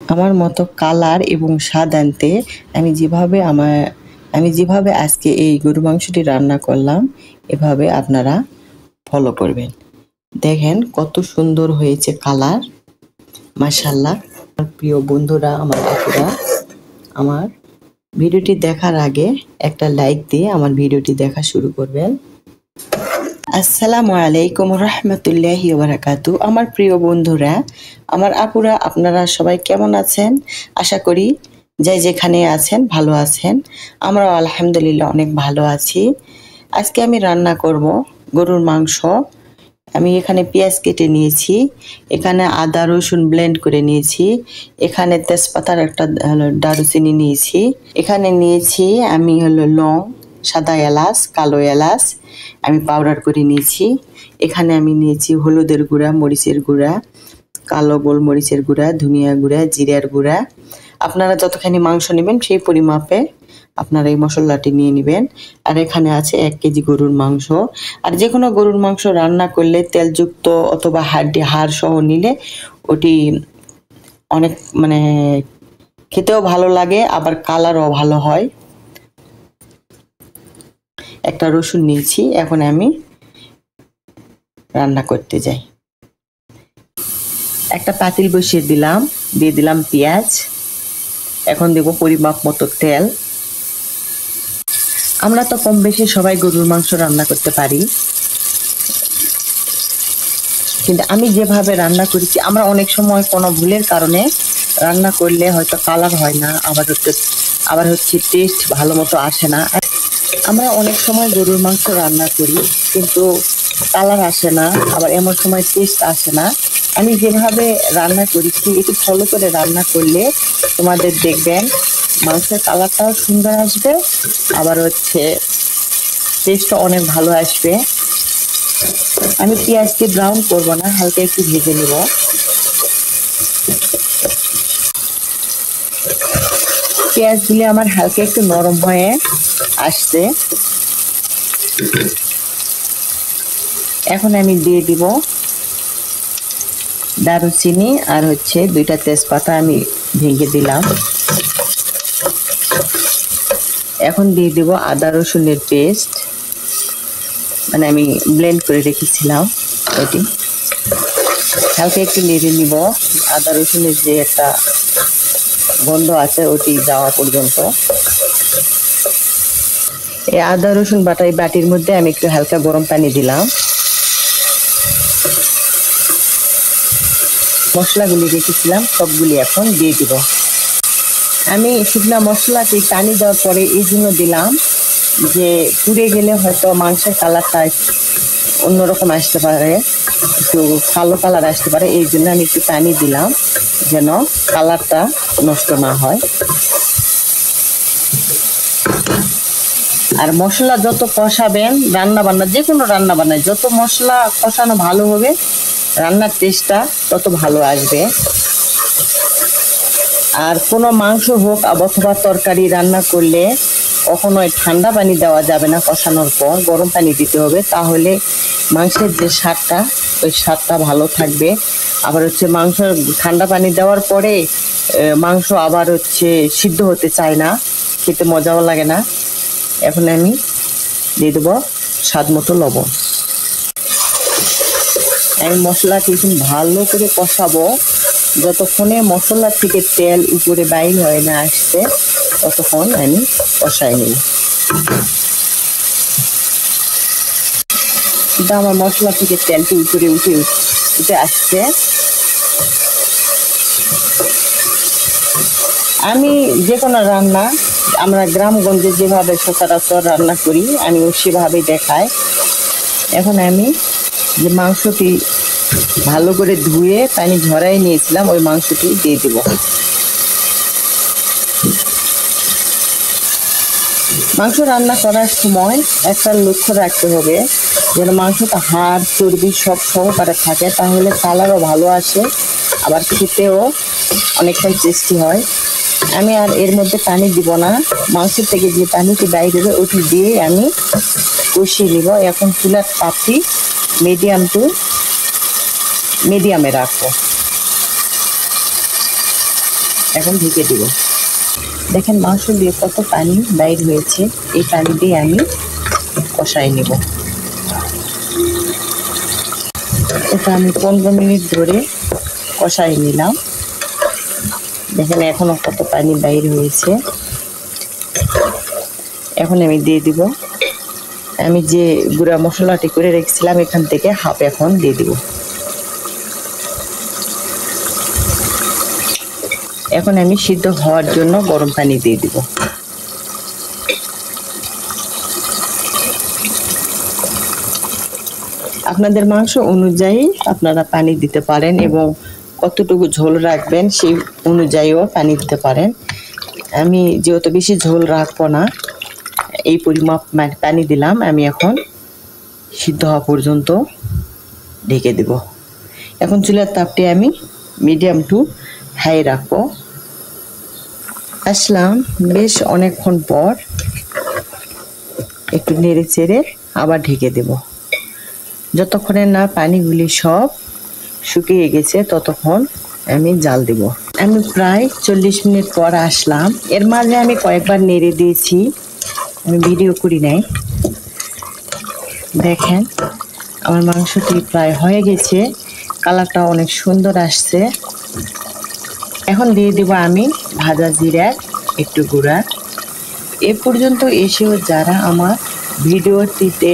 আমার মতো কালার এবং স্বাদ আনতে আমি যেভাবে আজকে এই গরুর মাংসটি রান্না করলাম, এভাবে আপনারা ফলো করবেন। দেখেন কত সুন্দর হয়েছে কালার, মাশাআল্লাহ। আমার প্রিয় বন্ধুরা, আমার আপুরা, আমার ভিডিওটি দেখার আগে একটা লাইক দিয়ে আমার ভিডিওটি দেখা শুরু করবেন। আসসালামু আলাইকুম রহমতুল্লাহি ওয়া বারাকাতু। আমার প্রিয় বন্ধুরা, আমার আপুরা, আপনারা সবাই কেমন আছেন? আশা করি যে যেখানে আছেন ভালো আছেন। আমরাও আলহামদুলিল্লাহ অনেক ভালো আছি। আজকে আমি রান্না করব গরুর মাংস। আমি এখানে পেঁয়াজ কেটে নিয়েছি, এখানে আদা রসুন ব্লেন্ড করে নিয়েছি, এখানে তেজপাতার একটা দারুচিনি নিয়েছি, এখানে নিয়েছি আমি লং, সাদা এলাচ, কালো এলাচ আমি পাউডার করে নিয়েছি। এখানে আমি নিয়েছি হলুদের গুঁড়া, মরিচের গুঁড়া, কালো গোলমরিচের গুঁড়া, ধনিয়া গুঁড়া, জিরার গুঁড়া। আপনারা যতখানি মাংস নেবেন সেই পরিমাপে আপনারা এই মশলাটি নিয়ে নেবেন। আর এখানে আছে 1 কেজি গরুর মাংস। আর যে কোনো গরুর মাংস রান্না করলে তেলযুক্ত অথবা হাড় সহ নিলে ওটি অনেক খেতেও ভালো লাগে, আবার কালারও ভালো হয়। একটা রসুন নিয়েছি, এখন আমি রান্না করতে যাই। একটা পাতিল বসিয়ে দিলাম, দিয়ে দিলাম পেঁয়াজ, এখন দেব পরিমাপ মতো তেল। আমরা তো কম বেশি সবাই গরুর মাংস রান্না করতে পারি, কিন্তু আমি যেভাবে রান্না করেছি, আমরা অনেক সময় কোনো ভুলের কারণে রান্না করলে হয়তো কালার হয় না, আবার হচ্ছে টেস্ট ভালো মতো আসে না। আমরা অনেক সময় গরুর মাংস রান্না করি কিন্তু কালার আসে না, আবার এমন সময় টেস্ট আসে না। আমি যেভাবে রান্না করেছি একটু ফলো করে রান্না করলে তোমাদের দেখবেন মাংসের কালারটাও সুন্দর আসবে, আবার হচ্ছে টেস্টও অনেক ভালো আসবে। আমি পেঁয়াজকে ব্রাউন করব না, হালকা একটু ভেজে নেব। পেঁয়াজ দিলে আমার হালকা একটু নরম হয়ে আসছে। এখন আমি দিয়ে দিব দারুচিনি আর হচ্ছে 2টা তেজপাতা আমি ভেঙে দিলাম। এখন দিয়ে দিব আদা রসুনের পেস্ট, আমি ব্লেন্ড করে রেখেছিলাম এটি। হালকা একটু নেড়ে নিব, আদা রসুনের যে একটা গন্ধ আছে ওটি যাওয়া পর্যন্ত। এই আদা রসুন বাটা এই বাটির মধ্যে আমি একটু হালকা গরম পানি দিলাম। মশলাগুলি রেখেছিলাম সবগুলি এখন দিয়ে দিব। আমি শুকনা মশলাটি পানি দেওয়ার পরে এই জন্য দিলাম যে পুড়ে গেলে হয়তো মাংসের কালারটা অন্যরকম আসতে পারে, একটু কালো কালার আসতে পারে, এই জন্য আমি একটু পানি দিলাম যেন কালারটা নষ্ট না হয়। আর মশলা যত কষাবেন, যে কোনো রান্না বান্নায় যত মশলা কষানো ভালো হবে, রান্নার টেস্টটা তত ভালো আসবে। আর কোনো মাংস হোক অথবা তরকারি রান্না করলে কখনোই ঠান্ডা পানি দেওয়া যাবে না, কষানোর পর গরম পানি দিতে হবে, তাহলে মাংসের যে স্বাদটা ওই স্বাদটা ভালো থাকবে। আবার হচ্ছে মাংস ঠান্ডা পানি দেওয়ার পরে মাংস আবার হচ্ছে সিদ্ধ হতে চায় না, খেতে মজাও লাগে না। এখন আমি দিয়ে দেবো স্বাদ মতো লবণ। আমি মশলাটি ভালো করে কষাবো, যতক্ষণে মশলা থেকে তেল উপরে বাইর হয় না আসছে ততক্ষণ আমি কষাই নিই। কিন্তু আমার মশলা থেকে তেলটি উপরে উঠে আসছে। আমি যে কোনো রান্না আমরা গ্রামগঞ্জে যেভাবে সচরাচর রান্না করি আমি সেভাবেই দেখাই। এখন আমি যে মাংসটি ভালো করে ধুয়ে পানি ঝরাই নিয়েছিলাম ওই মাংসটি দিয়ে দেব। মাংস রান্না করার সময় একটা লক্ষ্য রাখতে হবে যেন মাংসটা হাড় চর্বি সব সহকারে থাকে, তাহলে কালারও ভালো আসে, আবার খেতেও অনেকটাই টেস্টি হয়। আমি আর এর মধ্যে পানি দিব না, মাংসের থেকে যে পানিটি বাইরে দেবে ওটি দিয়ে আমি কষিয়ে নিব। এখন চুলার তাপটি মিডিয়াম টু মিডিয়ামে রাখবো। এখন ঢেকে দিব। দেখেন মাংস দিয়ে কত পানি বাইর হয়েছে, এই পানি দিয়ে আমি কষাই নেব। এটা আমি 15 মিনিট ধরে কষাই নিলাম। দেখেন এখনো কত পানি বাইর হয়েছে। এখন আমি দিয়ে দিব আমি যে গুঁড়া মশলাটি করে রেখেছিলাম, এখান থেকে হাফ এখন দিয়ে দিব। এখন আমি সিদ্ধ হওয়ার জন্য গরম পানি দিয়ে দিব। আপনাদের মাংস অনুযায়ী আপনারা পানি দিতে পারেন এবং কতটুকু ঝোল রাখবেন সেই অনুযায়ীও পানি দিতে পারেন। আমি যেহেতু বেশি ঝোল রাখবো না, এই পরিমাপ পানি দিলাম। আমি এখন সিদ্ধ হওয়া পর্যন্ত ঢেকে দেব। এখন চুলার তাপটি আমি মিডিয়াম টু হাই রাখবো। আসলাম বেশ অনেকক্ষণ পর, একটু নেড়ে চেড়ে আবার ঢেকে দেব। যতক্ষণে না পানিগুলি সব শুকিয়ে গেছে ততক্ষণ আমি জাল দেব। আমি প্রায় 40 মিনিট পর আসলাম। এর মাঝে আমি কয়েকবার নেড়ে দিয়েছি, আমি ভিডিও করি নাই। দেখেন আমার মাংসটি প্রায় হয়ে গেছে, কালারটা অনেক সুন্দর আসছে। এখন দিয়ে দেব আমি ভাজা জিরার একটু গুঁড়া। এ পর্যন্ত এসেও যারা আমার ভিডিওটিতে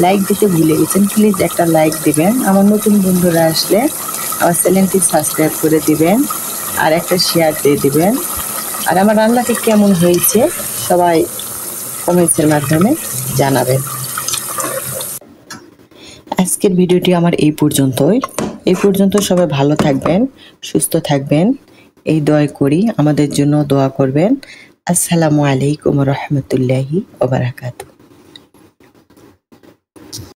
লাইক দিতে ভুলে গেছেন, প্লিজ একটা লাইক দিবেন। আমার নতুন বন্ধুরা আসলে আমার চ্যানেলটি সাবস্ক্রাইব করে দিবেন আর একটা শেয়ার দিয়ে দিবেন। আর আমার রান্নাটি কেমন হয়েছে সবাই কমেন্টসের মাধ্যমে জানাবেন। আজকের ভিডিওটি আমার এই পর্যন্ত। সবাই ভালো থাকবেন, সুস্থ থাকবেন, এই দোয়া করি। আমাদের জন্য দোয়া করবেন। আসসালামু আলাইকুম ওয়া রাহমাতুল্লাহি ওয়া বারাকাতুহু।